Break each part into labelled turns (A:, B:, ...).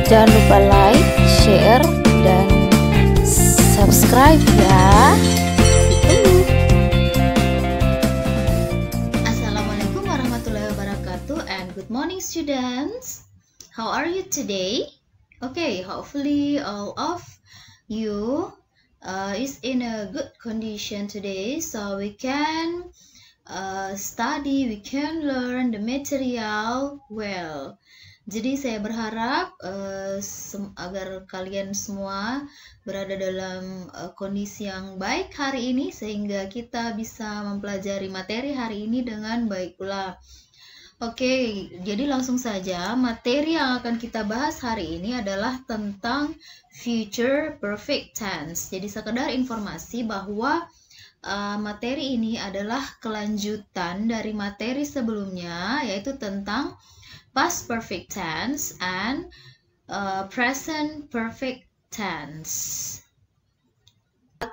A: Jangan lupa like, share, dan subscribe ya.
B: Assalamualaikum warahmatullahi wabarakatuh, and good morning students. How are you today? Okay, hopefully all of you is in a good condition today, so we can study, we can learn the material well. Jadi saya berharap agar kalian semua berada dalam kondisi yang baik hari ini, sehingga kita bisa mempelajari materi hari ini dengan baik pula. Oke, jadi langsung saja materi yang akan kita bahas hari ini adalah tentang future perfect tense. Jadi sekedar informasi bahwa materi ini adalah kelanjutan dari materi sebelumnya, yaitu tentang past perfect tense and present perfect tense.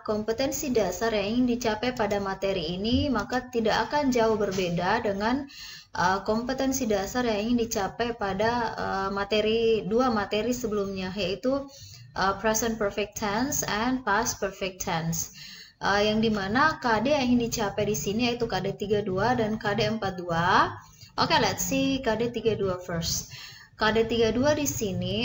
B: Kompetensi dasar yang ingin dicapai pada materi ini maka tidak akan jauh berbeda dengan kompetensi dasar yang ingin dicapai pada dua materi sebelumnya, yaitu present perfect tense and past perfect tense. Yang dimana KD yang ingin dicapai di sini yaitu KD 32 dan KD 42. Oke, let's see KD 32 first. KD 32 di sini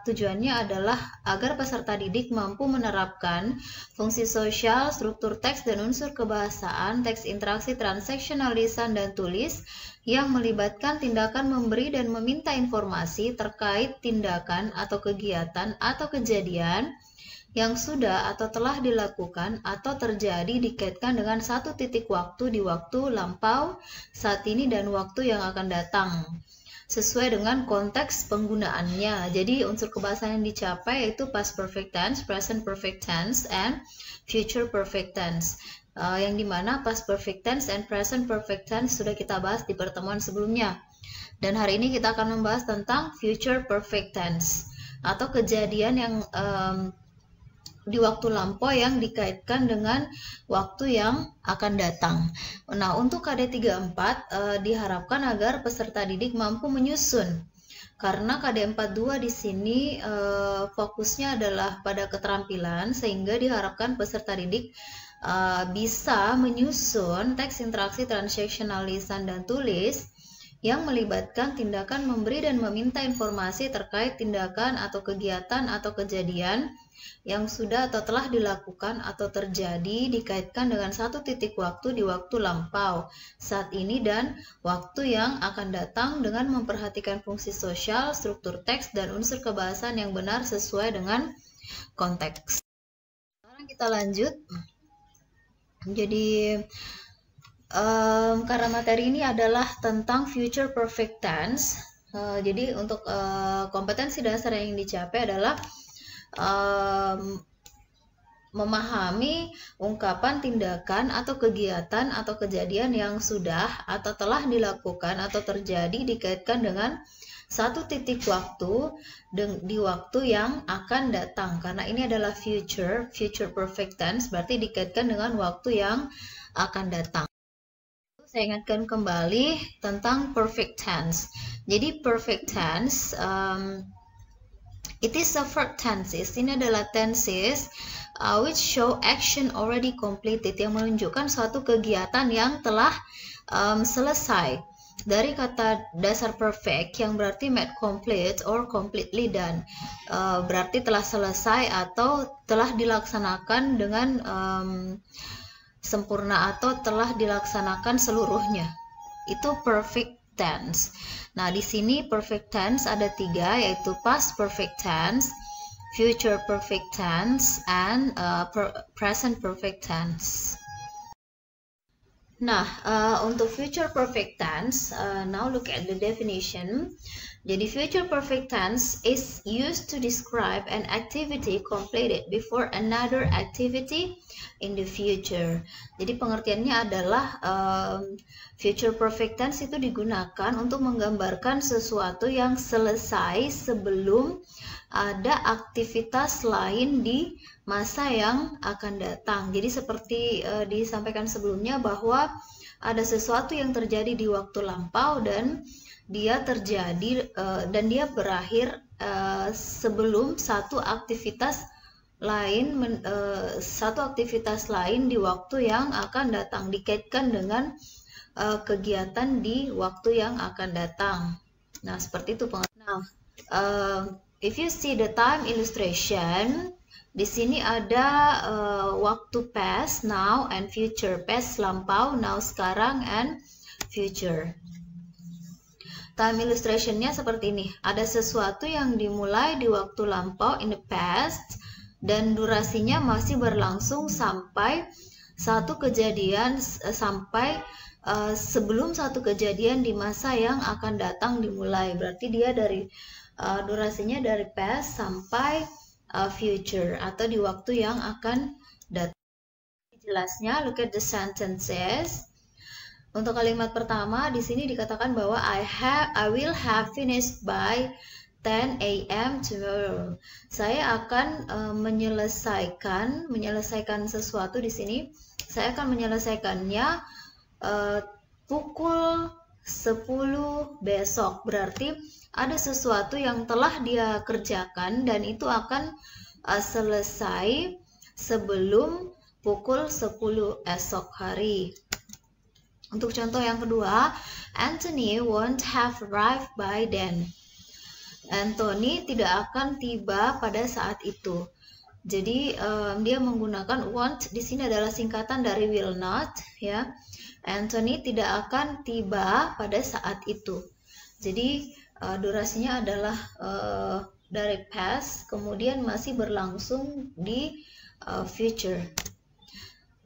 B: tujuannya adalah agar peserta didik mampu menerapkan fungsi sosial, struktur teks dan unsur kebahasaan, teks interaksi transaksional lisan dan tulis yang melibatkan tindakan memberi dan meminta informasi terkait tindakan atau kegiatan atau kejadian yang sudah atau telah dilakukan atau terjadi dikaitkan dengan satu titik waktu di waktu lampau, saat ini, dan waktu yang akan datang sesuai dengan konteks penggunaannya. Jadi unsur kebahasaan yang dicapai yaitu past perfect tense, present perfect tense, and future perfect tense. Yang dimana past perfect tense and present perfect tense sudah kita bahas di pertemuan sebelumnya. Dan hari ini kita akan membahas tentang future perfect tense atau kejadian yang di waktu lampau yang dikaitkan dengan waktu yang akan datang. Nah, untuk KD 34 diharapkan agar peserta didik mampu menyusun. Karena KD 42 di sini fokusnya adalah pada keterampilan, sehingga diharapkan peserta didik bisa menyusun teks interaksi transaksional lisan dan tulis yang melibatkan tindakan memberi dan meminta informasi terkait tindakan atau kegiatan atau kejadian yang sudah atau telah dilakukan atau terjadi dikaitkan dengan satu titik waktu di waktu lampau, saat ini, dan waktu yang akan datang dengan memperhatikan fungsi sosial, struktur teks, dan unsur kebahasan yang benar sesuai dengan konteks. Sekarang kita lanjut. Jadi karena materi ini adalah tentang future perfect tense, jadi untuk kompetensi dasar yang ingin dicapai adalah memahami ungkapan, tindakan, atau kegiatan atau kejadian yang sudah atau telah dilakukan atau terjadi dikaitkan dengan satu titik waktu di waktu yang akan datang. Karena ini adalah future perfect tense, berarti dikaitkan dengan waktu yang akan datang. Saya ingatkan kembali tentang perfect tense. Jadi perfect tense it is a verb tenses. Ini adalah tenses which show action already completed, yang menunjukkan suatu kegiatan yang telah selesai. Dari kata dasar perfect yang berarti made complete or completely done, berarti telah selesai atau telah dilaksanakan dengan sempurna atau telah dilaksanakan seluruhnya. Itu perfect tense. Nah, di sini perfect tense ada 3, yaitu past perfect tense, future perfect tense, and present perfect tense. Nah, untuk future perfect tense, now look at the definition. Jadi future perfect tense is used to describe an activity completed before another activity in the future. Jadi pengertiannya adalah future perfect tense itu digunakan untuk menggambarkan sesuatu yang selesai sebelum ada aktivitas lain di masa yang akan datang. Jadi seperti disampaikan sebelumnya bahwa ada sesuatu yang terjadi di waktu lampau dan dia terjadi dan dia berakhir sebelum satu aktivitas lain di waktu yang akan datang, dikaitkan dengan kegiatan di waktu yang akan datang. Nah, seperti itu pengertian. If you see the time illustration, di sini ada waktu past, now, and future. Past lampau, now sekarang, and future. Time illustrationnya seperti ini. Ada sesuatu yang dimulai di waktu lampau, in the past, dan durasinya masih berlangsung sampai satu kejadian, sebelum satu kejadian di masa yang akan datang dimulai. Berarti dia dari durasinya dari past sampai future, atau di waktu yang akan datang. Jelasnya, look at the sentences. Untuk kalimat pertama di sini dikatakan bahwa I will have finished by 10 a.m. tomorrow. Saya akan menyelesaikan sesuatu di sini. Saya akan menyelesaikannya pukul 10 besok. Berarti ada sesuatu yang telah dia kerjakan dan itu akan selesai sebelum pukul 10 esok hari. Untuk contoh yang kedua, Anthony won't have arrived by then. Anthony tidak akan tiba pada saat itu. Jadi dia menggunakan won't di sini adalah singkatan dari will not, ya. Anthony tidak akan tiba pada saat itu. Jadi durasinya adalah dari past, kemudian masih berlangsung di future.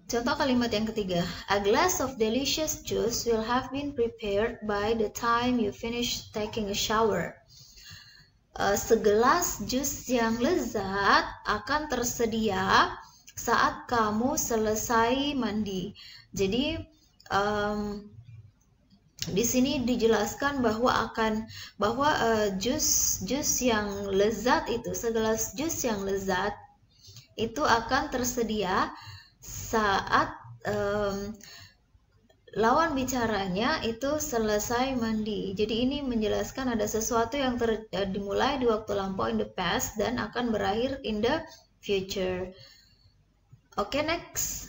B: Contoh kalimat yang ketiga, a glass of delicious juice will have been prepared by the time you finish taking a shower. Segelas jus yang lezat akan tersedia saat kamu selesai mandi. Jadi di sini dijelaskan bahwa jus yang lezat itu, segelas jus yang lezat itu akan tersedia saat lawan bicaranya itu selesai mandi. Jadi ini menjelaskan ada sesuatu yang dimulai di waktu lampau, in the past, dan akan berakhir in the future. Okay, next.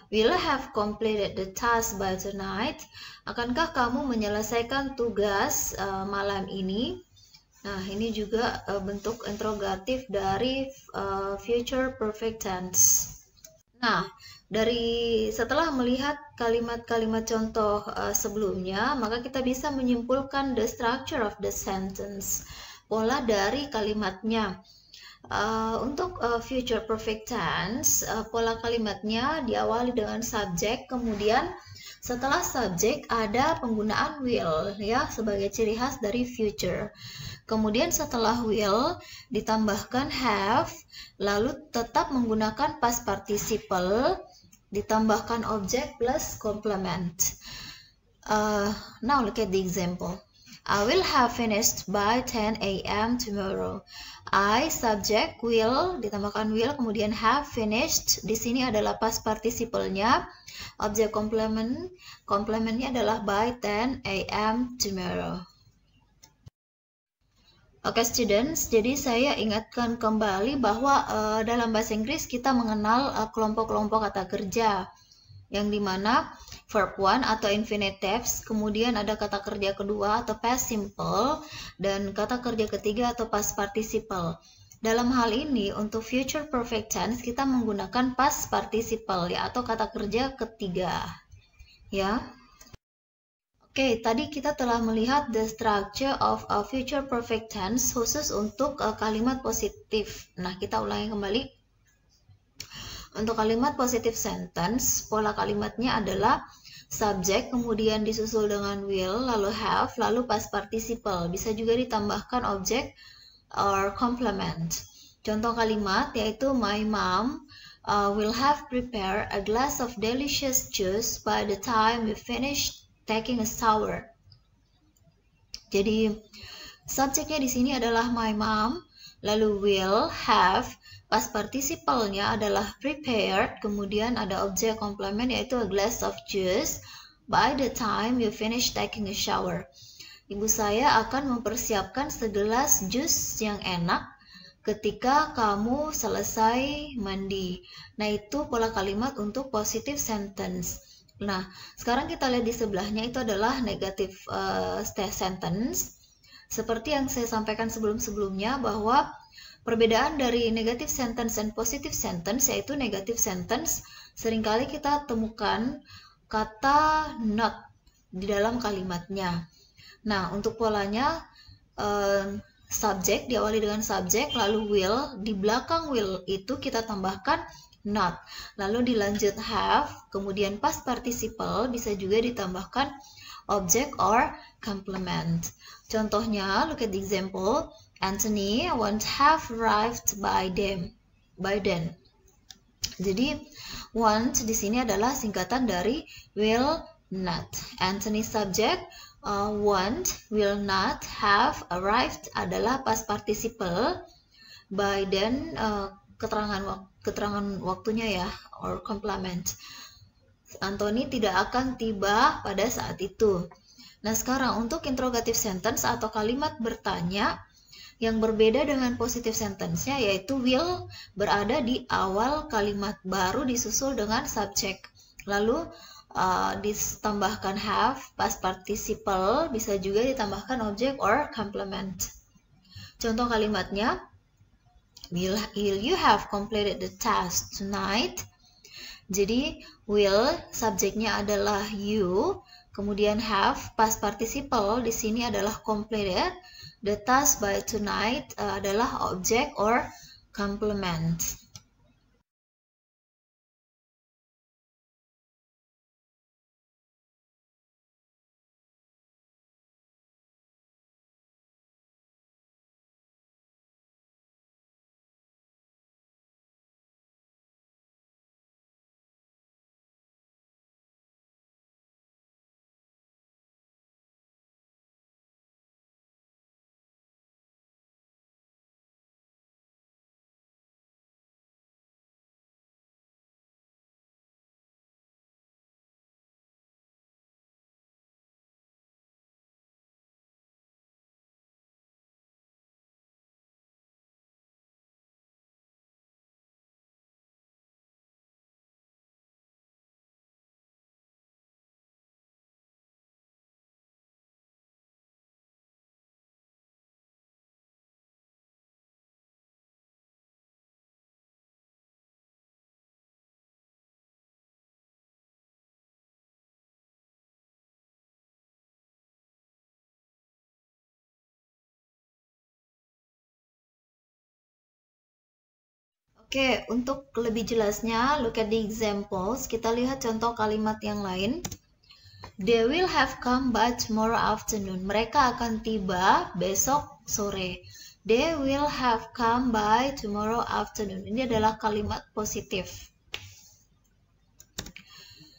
B: Will have completed the task by tonight. Akankah kamu menyelesaikan tugas malam ini? Nah, ini juga bentuk interrogatif dari future perfect tense. Nah, setelah melihat kalimat-kalimat contoh sebelumnya, maka kita bisa menyimpulkan the structure of the sentence, pola dari kalimatnya. Untuk future perfect tense, pola kalimatnya diawali dengan subjek, kemudian setelah subjek ada penggunaan will, ya, sebagai ciri khas dari future. Kemudian setelah will ditambahkan have, lalu tetap menggunakan past participle, ditambahkan object plus complement. Now look at the example. I will have finished by 10 a.m. tomorrow. I subject will, ditambahkan will, kemudian have finished. Di sini adalah past participle-nya. Object complement-nya adalah by 10 a.m. tomorrow. Oke, students, jadi saya ingatkan kembali bahwa dalam bahasa Inggris kita mengenal kelompok-kelompok kata kerja, yang dimana verb 1 atau infinitives, kemudian ada kata kerja kedua atau past simple, dan kata kerja ketiga atau past participle. Dalam hal ini, untuk future perfect tense kita menggunakan past participle, ya, atau kata kerja ketiga, ya. Oke, tadi kita telah melihat the structure of a future perfect tense khusus untuk kalimat positif. Nah, kita ulangi kembali. Untuk kalimat positive sentence, pola kalimatnya adalah subject, kemudian disusul dengan will, lalu have, lalu past participle. Bisa juga ditambahkan object or complement. Contoh kalimat yaitu my mom will have prepared a glass of delicious juice by the time we finish taking a shower. Jadi subjeknya di sini adalah my mom, lalu will, have, past participle-nya adalah prepared, kemudian ada object complement yaitu a glass of juice by the time you finish taking a shower. Ibu saya akan mempersiapkan segelas jus yang enak ketika kamu selesai mandi. Nah, itu pola kalimat untuk positive sentence. Nah, sekarang kita lihat di sebelahnya itu adalah negative sentence. Seperti yang saya sampaikan sebelum-sebelumnya bahwa perbedaan dari negative sentence dan positive sentence, yaitu negative sentence, seringkali kita temukan kata not di dalam kalimatnya. Nah, untuk polanya, subjek diawali dengan subjek, lalu will, di belakang will itu kita tambahkan not, lalu dilanjut have, kemudian past participle bisa juga ditambahkan object or complement. Contohnya, look at the example, Anthony won't have arrived by then. Jadi, want di sini adalah singkatan dari will not. Anthony subject, won't, will not, have, arrived adalah past participle, by then keterangan waktunya ya, or complement. Anthony tidak akan tiba pada saat itu. Nah, sekarang untuk interrogative sentence atau kalimat bertanya yang berbeda dengan positive sentence-nya, yaitu will berada di awal kalimat baru disusul dengan subjek. Lalu ditambahkan have, past participle, bisa juga ditambahkan object or complement. Contoh kalimatnya, will you have completed the task tonight? Jadi will subjeknya adalah you, kemudian have, past participle di sini adalah completed, the task by tonight adalah object or complement. Oke, untuk lebih jelasnya, look at the examples. Kita lihat contoh kalimat yang lain. They will have come by tomorrow afternoon. Mereka akan tiba besok sore. They will have come by tomorrow afternoon. Ini adalah kalimat positif.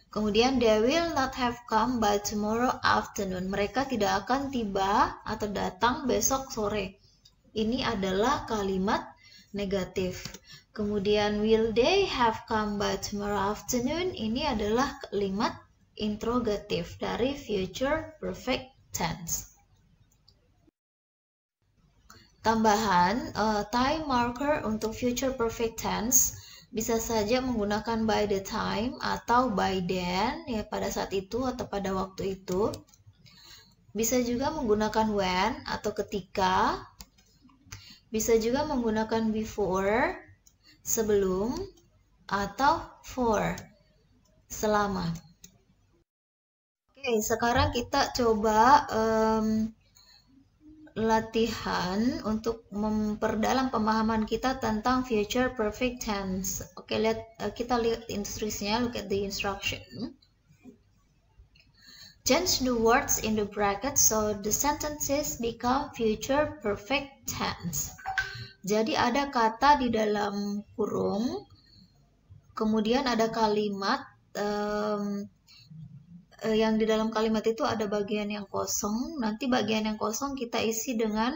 B: Kemudian, they will not have come by tomorrow afternoon. Mereka tidak akan tiba atau datang besok sore. Ini adalah kalimat negatif. Kemudian, will they have come by tomorrow afternoon? Ini adalah kalimat interrogatif dari future perfect tense. Tambahan, time marker untuk future perfect tense bisa saja menggunakan by the time atau by then, ya pada saat itu atau pada waktu itu. Bisa juga menggunakan when atau ketika. Bisa juga menggunakan before, sebelum, atau for, selama. Oke, sekarang kita coba latihan untuk memperdalam pemahaman kita tentang future perfect tense. Oke, kita lihat instruksinya. Look at the instruction. Change the words in the bracket so the sentences become future perfect tense. Jadi ada kata di dalam kurung, kemudian ada kalimat, yang di dalam kalimat itu ada bagian yang kosong. Nanti bagian yang kosong kita isi dengan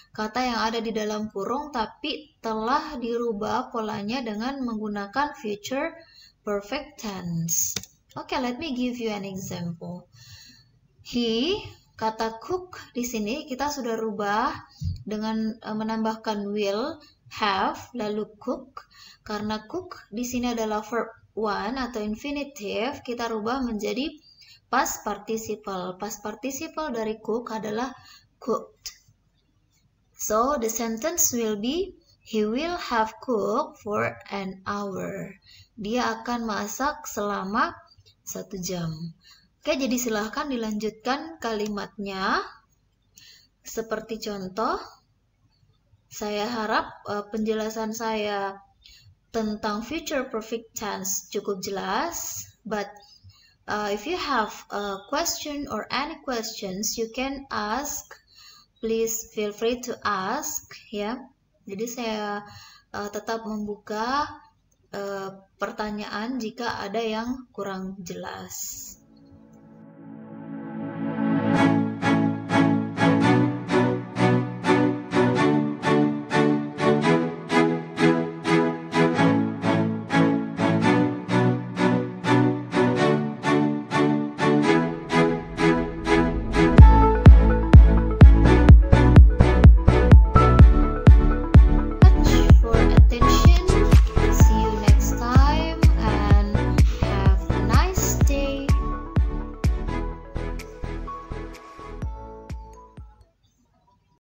B: kata yang ada di dalam kurung, tapi telah dirubah polanya dengan menggunakan future perfect tense. Oke, let me give you an example. He, kata cook di sini kita sudah rubah dengan menambahkan will, have, lalu cook. Karena cook di sini adalah verb 1 atau infinitive, kita rubah menjadi past participle. Past participle dari cook adalah cooked. So the sentence will be, he will have cooked for an hour. Dia akan masak selama 1 jam. Oke, jadi silahkan dilanjutkan kalimatnya. Seperti contoh, saya harap penjelasan saya tentang future perfect tense cukup jelas. But if you have a question or any questions, you can ask. Please feel free to ask, ya. Jadi saya tetap membuka pertanyaan jika ada yang kurang jelas.